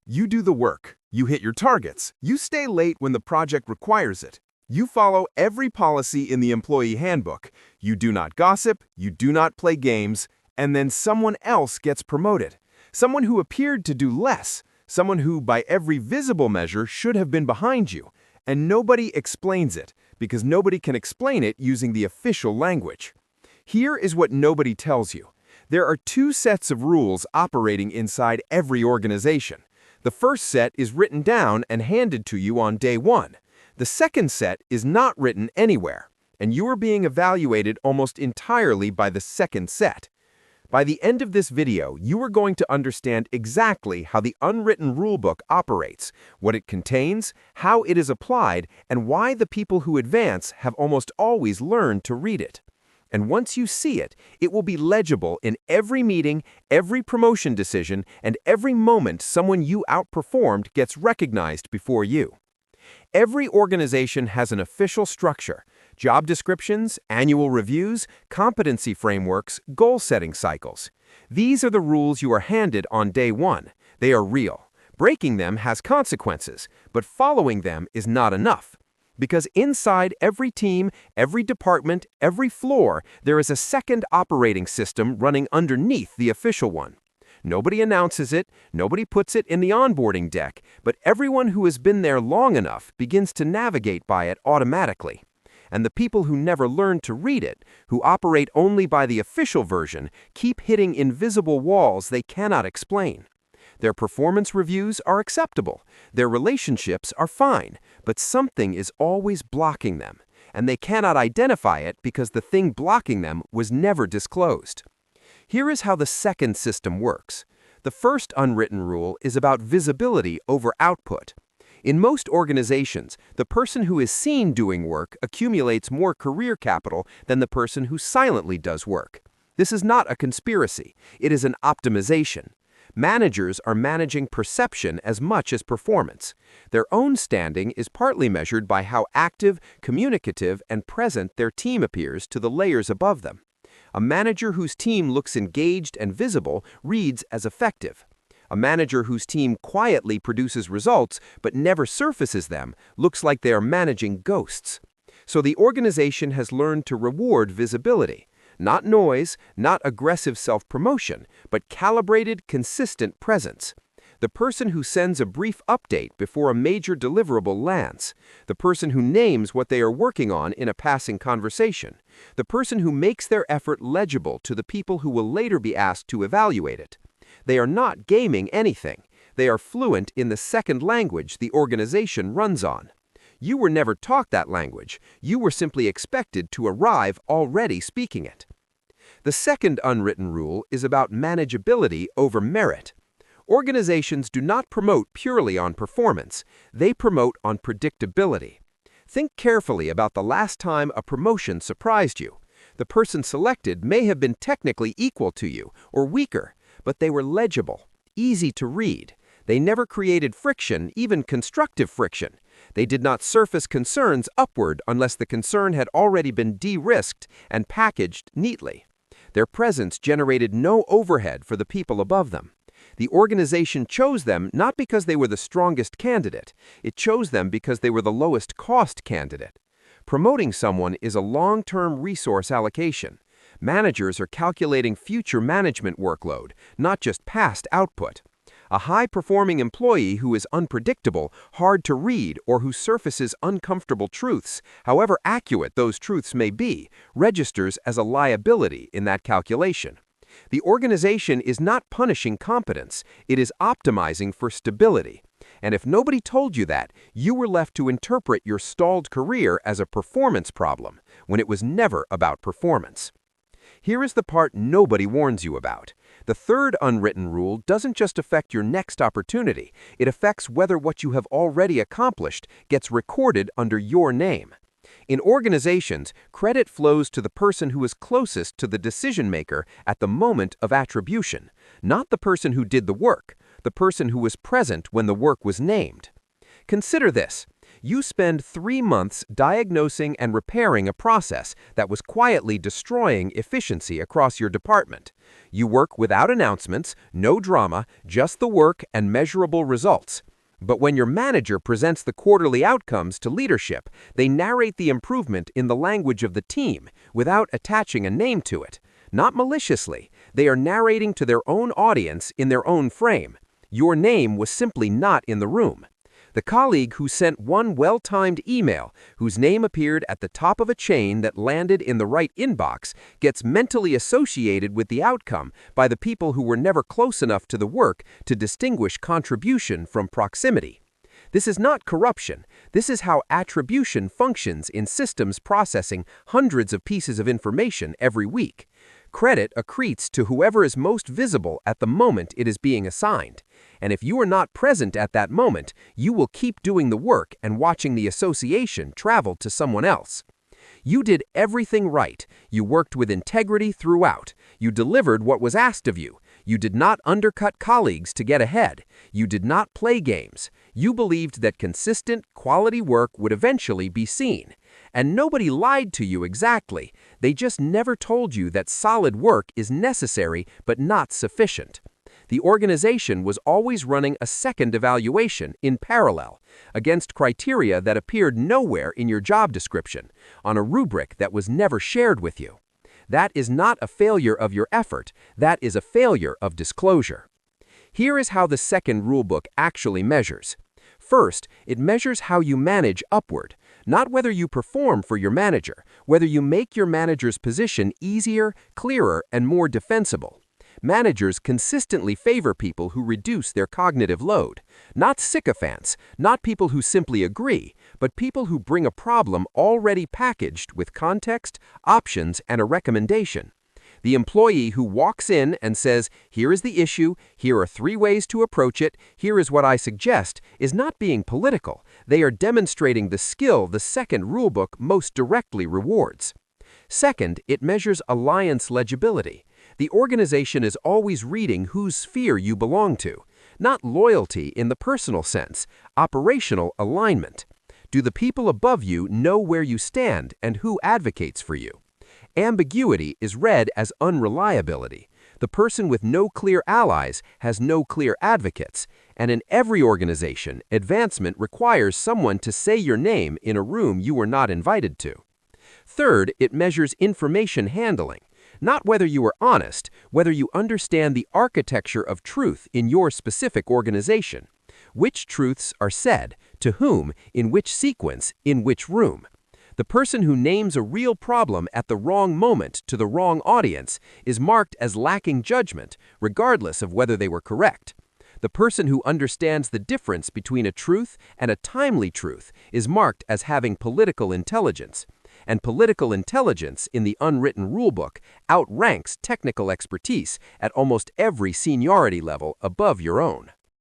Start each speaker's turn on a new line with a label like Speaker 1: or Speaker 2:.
Speaker 1: You do the work, you hit your targets, you stay late when the project requires it. You follow every policy in the employee handbook. You do not gossip, you do not play games, and then someone else gets promoted. Someone who appeared to do less, someone who, by every visible measure, should have been behind you. And nobody explains it, because nobody can explain it using the official language. Here is what nobody tells you. There are two sets of rules operating inside every organization. The first set is written down and handed to you on day one. The second set is not written anywhere, and you are being evaluated almost entirely by the second set. By the end of this video, you are going to understand exactly how the unwritten rulebook operates, what it contains, how it is applied, and why the people who advance have almost always learned to read it. And once you see it, it will be legible in every meeting, every promotion decision, and every moment someone you outperformed gets recognized before you. Every organization has an official structure: job descriptions, annual reviews, competency frameworks, goal-setting cycles. These are the rules you are handed on day one. They are real. Breaking them has consequences, but following them is not enough. Because inside every team, every department, every floor, there is a second operating system running underneath the official one. Nobody announces it, nobody puts it in the onboarding deck, but everyone who has been there long enough begins to navigate by it automatically. And the people who never learn to read it, who operate only by the official version, keep hitting invisible walls they cannot explain. Their performance reviews are acceptable, their relationships are fine, but something is always blocking them, and they cannot identify it because the thing blocking them was never disclosed. Here is how the second system works. The first unwritten rule is about visibility over output. In most organizations, the person who is seen doing work accumulates more career capital than the person who silently does work. This is not a conspiracy, it is an optimization. Managers are managing perception as much as performance. Their own standing is partly measured by how active, communicative, and present their team appears to the layers above them. A manager whose team looks engaged and visible reads as effective. A manager whose team quietly produces results but never surfaces them looks like they are managing ghosts. So the organization has learned to reward visibility. Not noise, not aggressive self-promotion, but calibrated, consistent presence. The person who sends a brief update before a major deliverable lands. The person who names what they are working on in a passing conversation. The person who makes their effort legible to the people who will later be asked to evaluate it. They are not gaming anything. They are fluent in the second language the organization runs on. You were never taught that language. You were simply expected to arrive already speaking it. The second unwritten rule is about manageability over merit. Organizations do not promote purely on performance. They promote on predictability. Think carefully about the last time a promotion surprised you. The person selected may have been technically equal to you or weaker, but they were legible, easy to read. They never created friction, even constructive friction. They did not surface concerns upward unless the concern had already been de-risked and packaged neatly. Their presence generated no overhead for the people above them. The organization chose them not because they were the strongest candidate. It chose them because they were the lowest cost candidate. Promoting someone is a long-term resource allocation. Managers are calculating future management workload, not just past output. A high-performing employee who is unpredictable, hard to read, or who surfaces uncomfortable truths, however accurate those truths may be, registers as a liability in that calculation. The organization is not punishing competence, it is optimizing for stability. And if nobody told you that, you were left to interpret your stalled career as a performance problem, when it was never about performance. Here is the part nobody warns you about. The third unwritten rule doesn't just affect your next opportunity, it affects whether what you have already accomplished gets recorded under your name. In organizations, credit flows to the person who is closest to the decision maker at the moment of attribution, not the person who did the work, the person who was present when the work was named. Consider this. You spend 3 months diagnosing and repairing a process that was quietly destroying efficiency across your department. You work without announcements, no drama, just the work and measurable results. But when your manager presents the quarterly outcomes to leadership, they narrate the improvement in the language of the team without attaching a name to it. Not maliciously, they are narrating to their own audience in their own frame. Your name was simply not in the room. The colleague who sent one well-timed email, whose name appeared at the top of a chain that landed in the right inbox, gets mentally associated with the outcome by the people who were never close enough to the work to distinguish contribution from proximity. This is not corruption. This is how attribution functions in systems processing hundreds of pieces of information every week. Credit accretes to whoever is most visible at the moment it is being assigned. And if you are not present at that moment, you will keep doing the work and watching the association travel to someone else. You did everything right. You worked with integrity throughout. You delivered what was asked of you. You did not undercut colleagues to get ahead. You did not play games. You believed that consistent, quality work would eventually be seen. And nobody lied to you exactly. They just never told you that solid work is necessary but not sufficient. The organization was always running a second evaluation in parallel, against criteria that appeared nowhere in your job description, on a rubric that was never shared with you. That is not a failure of your effort, that is a failure of disclosure. Here is how the second rulebook actually measures. First, it measures how you manage upward, not whether you perform for your manager, whether you make your manager's position easier, clearer, and more defensible. Managers consistently favor people who reduce their cognitive load, not sycophants, not people who simply agree, but people who bring a problem already packaged with context, options, and a recommendation. The employee who walks in and says, "Here is the issue, here are 3 ways to approach it, here is what I suggest," is not being political. They are demonstrating the skill the second rulebook most directly rewards. Second, it measures alliance legibility. The organization is always reading whose sphere you belong to, not loyalty in the personal sense, operational alignment. Do the people above you know where you stand and who advocates for you? Ambiguity is read as unreliability. The person with no clear allies has no clear advocates, and in every organization, advancement requires someone to say your name in a room you were not invited to. Third, it measures information handling. Not whether you are honest, whether you understand the architecture of truth in your specific organization. Which truths are said, to whom, in which sequence, in which room. The person who names a real problem at the wrong moment to the wrong audience is marked as lacking judgment, regardless of whether they were correct. The person who understands the difference between a truth and a timely truth is marked as having political intelligence. And political intelligence in the unwritten rulebook outranks technical expertise at almost every seniority level above your own.